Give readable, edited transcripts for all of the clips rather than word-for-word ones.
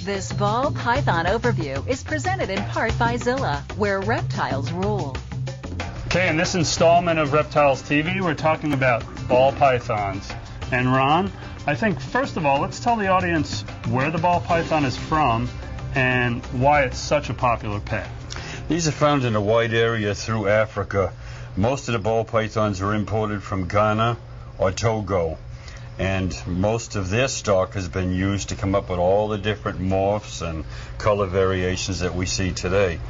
This ball python overview is presented in part by Zilla, where reptiles rule. Okay, in this installment of Reptiles TV, we're talking about ball pythons. And Ron, I think first of all, let's tell the audience where the ball python is from and why it's such a popular pet. These are found in a wide area through Africa. Most of the ball pythons are imported from Ghana or Togo, and most of their stock has been used to come up with all the different morphs and color variations that we see today.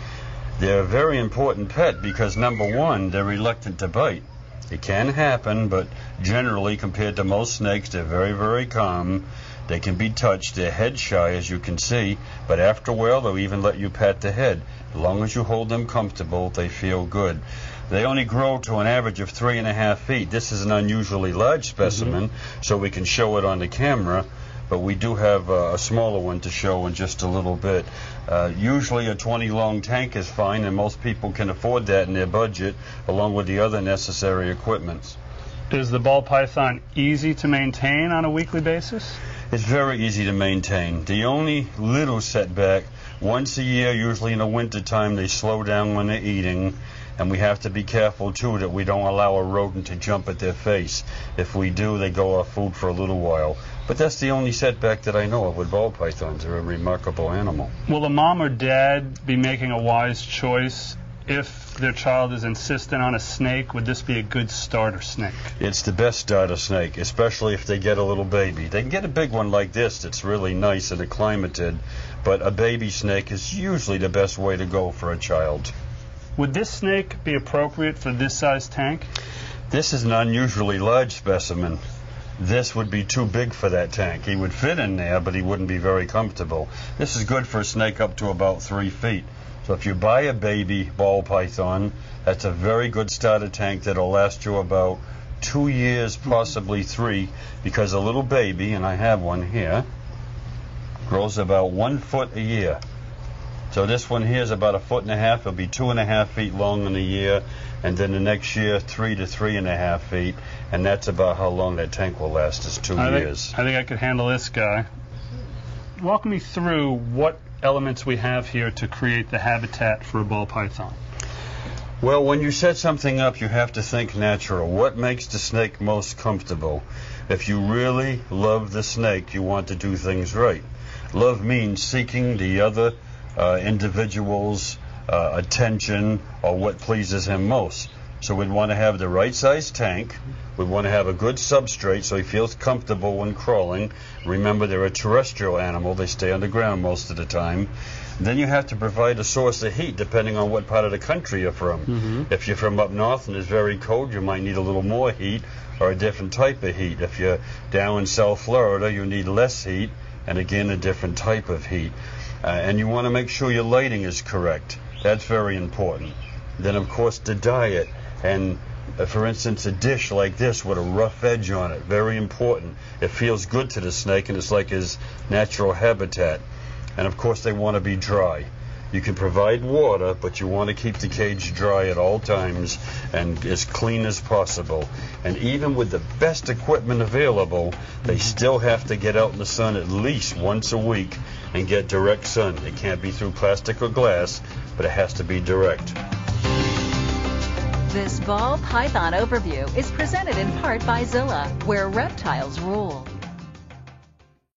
They're a very important pet because, number one, they're reluctant to bite. It can happen, but generally, compared to most snakes, they're very, very calm. They can be touched. They're head shy, as you can see, but after a while, they'll even let you pat the head. As long as you hold them comfortable, they feel good. They only grow to an average of 3.5 feet. This is an unusually large specimen, so we can show it on the camera, but we do have a smaller one to show in just a little bit. Usually a 20-long tank is fine, and most people can afford that in their budget, along with the other necessary equipment. Is the ball python easy to maintain on a weekly basis? It's very easy to maintain. The only little setback, once a year, usually in the winter time, they slow down when they're eating, and we have to be careful too that we don't allow a rodent to jump at their face. If we do, they go off food for a little while. But that's the only setback that I know of with ball pythons. They're a remarkable animal. Will the mom or dad be making a wise choice if their child is insistent on a snake? Would this be a good starter snake? It's the best starter snake, especially if they get a little baby. They can get a big one like this that's really nice and acclimated, but a baby snake is usually the best way to go for a child. Would this snake be appropriate for this size tank? This is an unusually large specimen. This would be too big for that tank. He would fit in there, but he wouldn't be very comfortable. This is good for a snake up to about 3 feet. So if you buy a baby ball python, that's a very good starter tank that'll last you about 2 years, possibly 3, because a little baby, and I have one here, grows about 1 foot a year. So this one here is about 1.5 feet. It'll be 2.5 feet long in a year, and then the next year 3 to 3.5 feet, and that's about how long that tank will last, is 2 years. I think I could handle this guy. Walk me through what elements we have here to create the habitat for a ball python. Well, when you set something up, you have to think natural. What makes the snake most comfortable? If you really love the snake, you want to do things right. Love means seeking the other individual's attention or what pleases him most. So we'd want to have the right size tank. We'd want to have a good substrate so he feels comfortable when crawling. Remember, they're a terrestrial animal. They stay underground most of the time. Then you have to provide a source of heat depending on what part of the country you're from. If you're from up north and it's very cold, you might need a little more heat or a different type of heat. If you're down in South Florida, you need less heat and, again, a different type of heat. And you want to make sure your lighting is correct. That's very important. Then, of course, the diet. And, for instance, a dish like this with a rough edge on it, very important. It feels good to the snake, and it's like his natural habitat. And, of course, they want to be dry. You can provide water, but you want to keep the cage dry at all times and as clean as possible. And even with the best equipment available, they still have to get out in the sun at least once a week and get direct sun. It can't be through plastic or glass, but it has to be direct. This ball python overview is presented in part by Zilla, where reptiles rule.